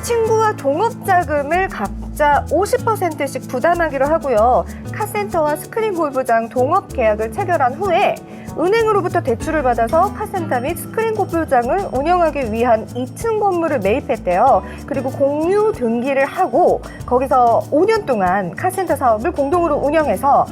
친구와 동업자금을 각자 50%씩 부담하기로 하고요. 카센터와 스크린 골프장 동업 계약을 체결한 후에 은행으로부터 대출을 받아서 카센터 및 스크린 골프장을 운영하기 위한 2층 건물을 매입했대요. 그리고 공유 등기를 하고 거기서 5년 동안 카센터 사업을 공동으로 운영해서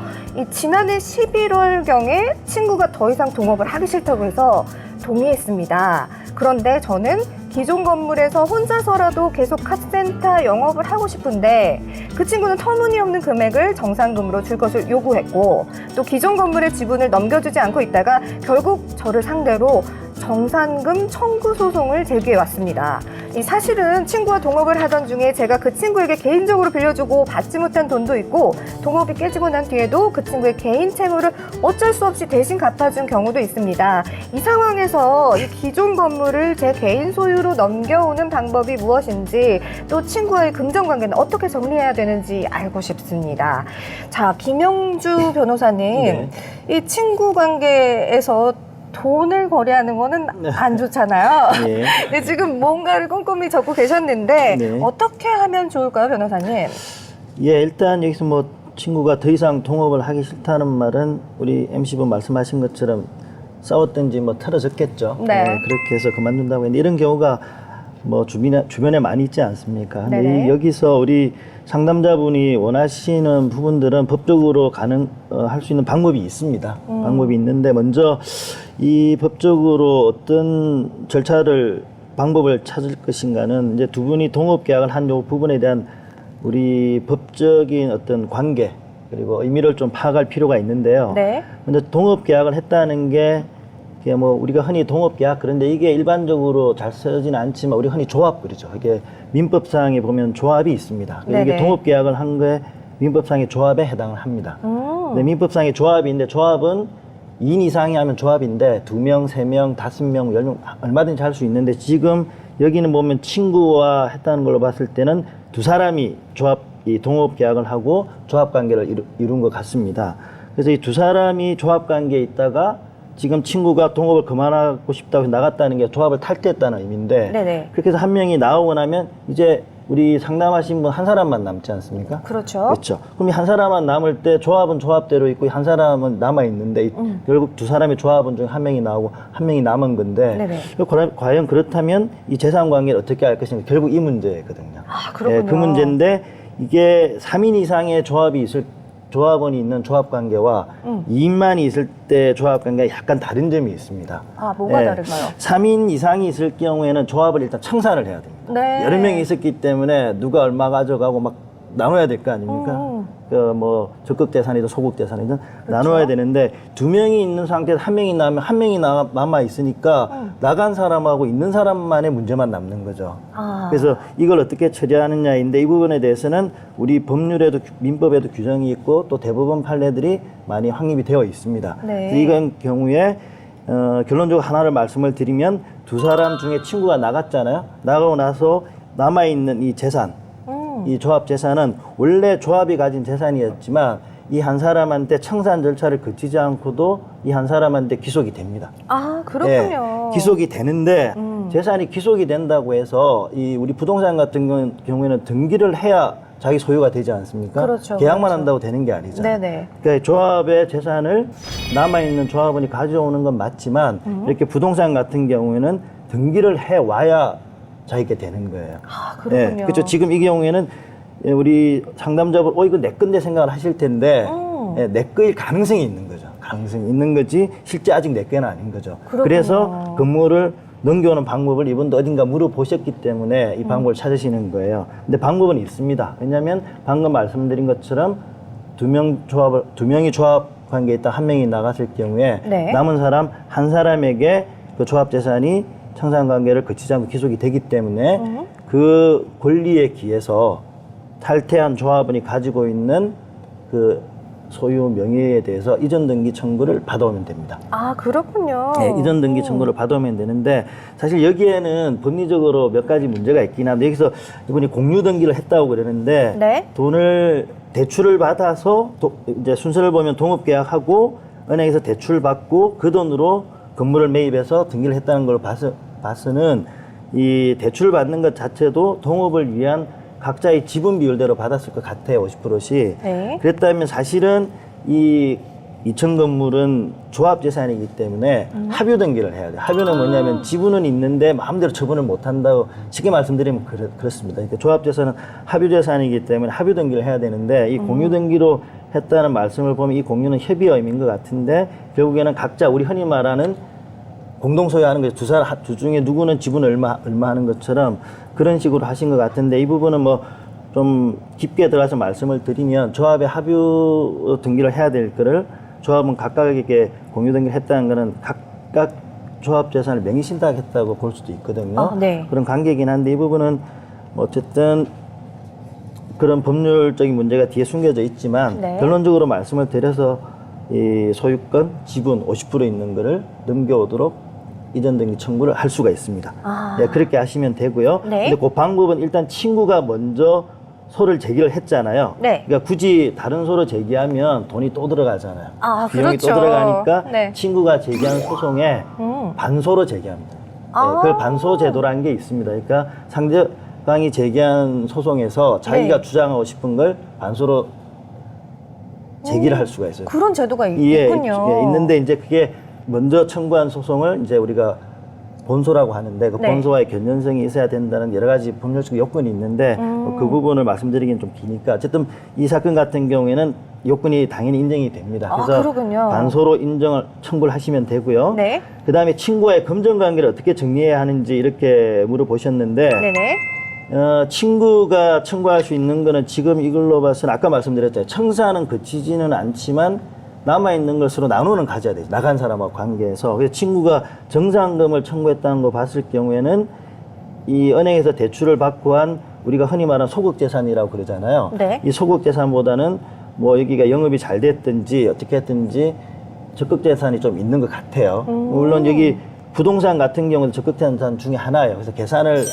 지난해 11월경에 친구가 더 이상 동업을 하기 싫다고 해서 동의했습니다. 그런데 저는 기존 건물에서 혼자서라도 계속 카센터 영업을 하고 싶은데 그 친구는 터무니없는 금액을 정상금으로 줄 것을 요구했고 또 기존 건물의 지분을 넘겨주지 않고 있다가 결국 저를 상대로 정산금 청구 소송을 제기해왔습니다. 사실은 친구와 동업을 하던 중에 제가 그 친구에게 개인적으로 빌려주고 받지 못한 돈도 있고 동업이 깨지고 난 뒤에도 그 친구의 개인 채무를 어쩔 수 없이 대신 갚아준 경우도 있습니다. 이 상황에서 이 기존 건물을 제 개인 소유로 넘겨오는 방법이 무엇인지 또 친구와의 금전관계는 어떻게 정리해야 되는지 알고 싶습니다. 자, 김영주 변호사님, 네. 이 친구 관계에서 돈을 거래하는 거는 안 좋잖아요. 네. 근데 지금 뭔가를 꼼꼼히 적고 계셨는데 네. 어떻게 하면 좋을까요, 변호사님? 예, 일단 여기서 뭐 친구가 더 이상 동업을 하기 싫다는 말은 우리 MC분 말씀하신 것처럼 싸웠든지 뭐 틀어졌겠죠. 네. 그렇게 해서 그만둔다고 했는데 이런 경우가 뭐 주변에 많이 있지 않습니까? 근데 네네. 여기서 우리 상담자분이 원하시는 부분들은 법적으로 할 수 있는 방법이 있습니다. 방법이 있는데 먼저 이 법적으로 어떤 방법을 찾을 것인가는 이제 두 분이 동업 계약을 한 요 부분에 대한 우리 법적인 어떤 관계 그리고 의미를 좀 파악할 필요가 있는데요. 네. 먼저 동업 계약을 했다는 게 이게 뭐 우리가 흔히 동업 계약 그런데 이게 일반적으로 잘 쓰지는 않지만 우리 흔히 조합 그러죠. 이게 민법상에 보면 조합이 있습니다. 이게 네네. 동업 계약을 한 거에 민법상의 조합에 해당을 합니다. 근데 민법상의 조합인데 조합은 2인 이상이 하면 조합인데 2명, 3명, 5명, 10명 얼마든지 할 수 있는데 지금 여기는 보면 친구와 했다는 걸로 봤을 때는 두 사람이 이 동업 계약을 하고 조합 관계를 이룬 것 같습니다. 그래서 이 두 사람이 조합 관계에 있다가 지금 친구가 동업을 그만하고 싶다고 해서 나갔다는 게 조합을 탈퇴했다는 의미인데 네네. 그렇게 해서 한 명이 나오고 나면 이제 우리 상담하신 분 한 사람만 남지 않습니까? 그렇죠. 그렇죠. 그럼 이 한 사람만 남을 때 조합은 조합대로 있고 한 사람은 남아 있는데 결국 두 사람의 조합은 중에 한 명이 나오고 한 명이 남은 건데 네네. 과연 그렇다면 이 재산 관계를 어떻게 할 것인가 결국 이 문제거든요. 아, 그렇군요. 그 문제인데 이게 3인 이상의 조합원이 있는 조합 관계와 2인만이 있을 때 조합 관계가 약간 다른 점이 있습니다. 아, 뭐가 다른가요? 3인 이상이 있을 경우에는 조합을 일단 청산을 해야 됩니다. 네. 여러 명이 있었기 때문에 누가 얼마 가져가고 막 나눠야 될 거 아닙니까? 뭐 적극 재산이든 소극 재산이든 나눠야 되는데 두 명이 있는 상태에서 한 명이 나면 한 명이 남아 있으니까 나간 사람하고 있는 사람만의 문제만 남는 거죠. 아. 그래서 이걸 어떻게 처리하느냐인데 이 부분에 대해서는 우리 법률에도 민법에도 규정이 있고 또 대법원 판례들이 많이 확립이 되어 있습니다. 네. 그래서 이건 경우에 결론적으로 하나를 말씀을 드리면 두 사람 중에 친구가 나갔잖아요. 나가고 나서 남아있는 이 재산 이 조합 재산은 원래 조합이 가진 재산이었지만 이 한 사람한테 청산 절차를 거치지 않고도 이 한 사람한테 기속이 됩니다. 아, 그렇군요. 기속이 되는데 재산이 기속이 된다고 해서 이 우리 부동산 같은 경우에는 등기를 해야 자기 소유가 되지 않습니까? 그렇죠, 계약만 그렇죠. 한다고 되는 게 아니잖아요. 네네. 그러니까 조합의 재산을 남아있는 조합원이 가져오는 건 맞지만 이렇게 부동산 같은 경우에는 등기를 해와야 자기게 되는 거예요. 아, 그렇군요. 그렇죠. 지금 이 경우에는 우리 상담자분, 이거 내 건데 생각을 하실 텐데, 내 거일 가능성이 있는 거죠. 가능성이 있는 거지, 실제 아직 내 거는 아닌 거죠. 그렇군요. 그래서 건물을 넘겨오는 방법을 이분도 어딘가 물어보셨기 때문에 이 방법을 찾으시는 거예요. 근데 방법은 있습니다. 왜냐하면 방금 말씀드린 것처럼 두 명이 조합 관계에 있다 한 명이 나갔을 경우에 네. 남은 사람 한 사람에게 그 조합 재산이 청산 관계를 거치지 않고 기속이 되기 때문에 그 권리에 기해서 탈퇴한 조합원이 가지고 있는 그 소유 명의에 대해서 이전 등기 청구를 받아오면 됩니다. 아, 그렇군요. 네, 이전 등기 청구를 받아오면 되는데 사실 여기에는 법리적으로 몇 가지 문제가 있긴 한데 여기서 이분이 공유 등기를 했다고 그러는데 네. 대출을 받아서 이제 순서를 보면 동업 계약하고 은행에서 대출 받고 그 돈으로 건물을 매입해서 등기를 했다는 걸 봐서는 이 대출 받는 것 자체도 동업을 위한 각자의 지분 비율대로 받았을 것 같아요. 50%씩. 네. 그랬다면 사실은 이 2층 건물은 조합 재산이기 때문에 합유 등기를 해야 돼요. 합유는 뭐냐면 지분은 있는데 마음대로 처분을 못 한다고 쉽게 말씀드리면 그렇습니다. 그러니까 조합 재산은 합유 재산이기 때문에 합유 등기를 해야 되는데 이 공유 등기로 했다는 말씀을 보면 이 공유는 협의의 의미인 것 같은데 결국에는 각자 우리 흔히 말하는 공동 소유하는 거 두 중에 누구는 지분 얼마 하는 것처럼 그런 식으로 하신 것 같은데 이 부분은 뭐 좀 깊게 들어가서 말씀을 드리면 조합의 합유 등기를 해야 될 거를 조합은 각각에게 공유 등기를 했다는 거는 각각 조합 재산을 명의 신탁했다고 볼 수도 있거든요. 네. 그런 관계이긴 한데 이 부분은 어쨌든 그런 법률적인 문제가 뒤에 숨겨져 있지만 네. 결론적으로 말씀을 드려서 이 소유권 지분 50% 있는 거를 넘겨오도록 이전 등기 청구를 할 수가 있습니다. 네, 그렇게 하시면 되고요. 네. 근데 그 방법은 일단 친구가 먼저 소를 제기를 했잖아요. 네. 그러니까 굳이 다른 소를 제기하면 돈이 또 들어가잖아요. 비용이 그렇죠. 또 들어가니까 네. 친구가 제기한 소송에 반소로 제기합니다. 네, 그 반소 제도라는 게 있습니다. 그러니까 상대방이 제기한 소송에서 자기가 네. 주장하고 싶은 걸 반소로 제기를 할 수가 있어요. 그런 제도가 예, 있군요. 예, 있는데 이제 그게 먼저 청구한 소송을 이제 우리가 본소라고 하는데 그 네. 본소와의 견연성이 있어야 된다는 여러 가지 법률적 요건이 있는데 그 부분을 말씀드리기는 좀 기니까 어쨌든 이 사건 같은 경우에는 요건이 당연히 인정이 됩니다. 그래서 그러군요. 반소로 인정을 청구를 하시면 되고요. 네. 그다음에 친구와의 금전 관계를 어떻게 정리해야 하는지 이렇게 물어보셨는데 네네. 친구가 청구할 수 있는 거는 지금 이걸로 봐서는 아까 말씀드렸잖아요. 청사는 그치지는 않지만 남아있는 것으로 나누는 가져야 되죠. 나간 사람하고 관계에서. 그래서 친구가 정상금을 청구했다는 거 봤을 경우에는 이 은행에서 대출을 받고 한 우리가 흔히 말하는 소극재산이라고 그러잖아요. 네. 이 소극재산보다는 뭐 여기가 영업이 잘 됐든지 어떻게 했든지 적극재산이 좀 있는 것 같아요. 물론 여기 부동산 같은 경우는 적극재산 중에 하나예요. 그래서 계산을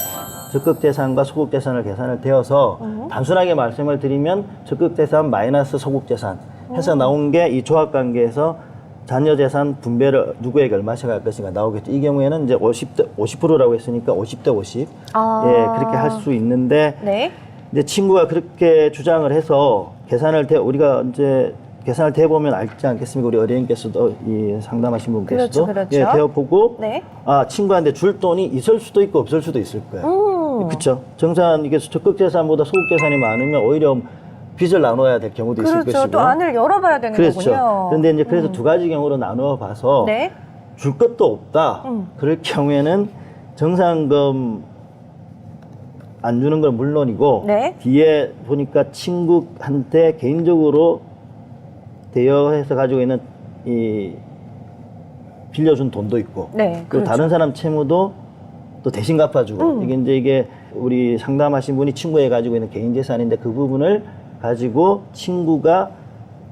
적극재산과 소극재산을 계산을 되어서 단순하게 말씀을 드리면 적극재산 마이너스 소극재산 해서 나온 게 이 조합관계에서 자녀재산 분배를 누구에게 얼마씩 할 것인가 나오겠죠. 이 경우에는 이제 50%라고 했으니까 50대 50. 예, 그렇게 할 수 있는데 네. 이제 친구가 그렇게 주장을 해서 우리가 이제 계산을 대보면 알지 않겠습니까? 우리 어린이께서도 이 상담하신 분께서도 그렇죠. 예, 대어보고 네. 친구한테 줄 돈이 있을 수도 있고 없을 수도 있을 거예요. 그렇죠. 정산 이게 적극재산보다 소극재산이 많으면 오히려 빚을 나눠야 될 경우도 있을 것이고요. 그렇죠. 또 안을 열어봐야 되는 그렇죠. 거군요. 그런데 이제 그래서 두 가지 경우로 나누어 봐서 네. 줄 것도 없다. 그럴 경우에는 정상금 안 주는 건 물론이고 네. 뒤에 보니까 친구한테 개인적으로 대여해서 가지고 있는 이 빌려준 돈도 있고 네, 그리고 그렇죠. 다른 사람 채무도 또 대신 갚아주고 이게 우리 상담하신 분이 친구에 가지고 있는 개인 재산인데 그 부분을 가지고 친구가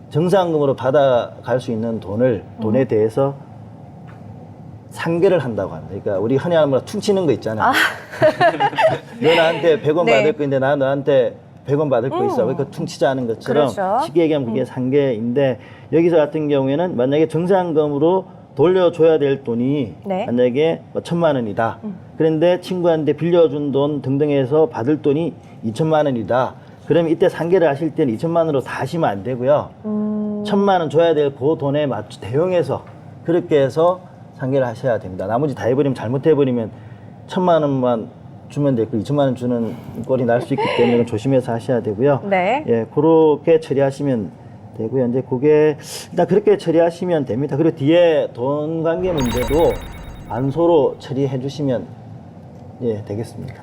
정상금으로 받아갈 수 있는 돈에 대해서 상계를 한다고 합니다. 그러니까 우리 흔히 하는 말 퉁치는 거 있잖아요. 너 나한테 100원 네. 받을 거인데 나 너한테 100원 받을 거 있어. 그러니까 퉁치자는 것처럼 그렇죠. 쉽게 얘기하면 그게 상계인데 여기서 같은 경우에는 만약에 정상금으로 돌려줘야 될 돈이 네. 만약에 1,000만 원이다. 그런데 친구한테 빌려준 돈 등등 해서 받을 돈이 2천만 원이다. 그러면 이때 상계를 하실 때는 2천만 원으로 다 하시면 안 되고요. 1,000만 원 줘야 될 그 돈에 대응해서 그렇게 해서 상계를 하셔야 됩니다. 나머지 다 해버리면 잘못해버리면 1,000만 원만 주면 되고 2천만 원 주는 꼴이 날 수 있기 때문에 조심해서 하셔야 되고요. 네. 예, 그렇게 처리하시면 되고요. 이제 그게 일단 그렇게 처리하시면 됩니다. 그리고 뒤에 돈 관계 문제도 반소로 처리해 주시면 되겠습니다.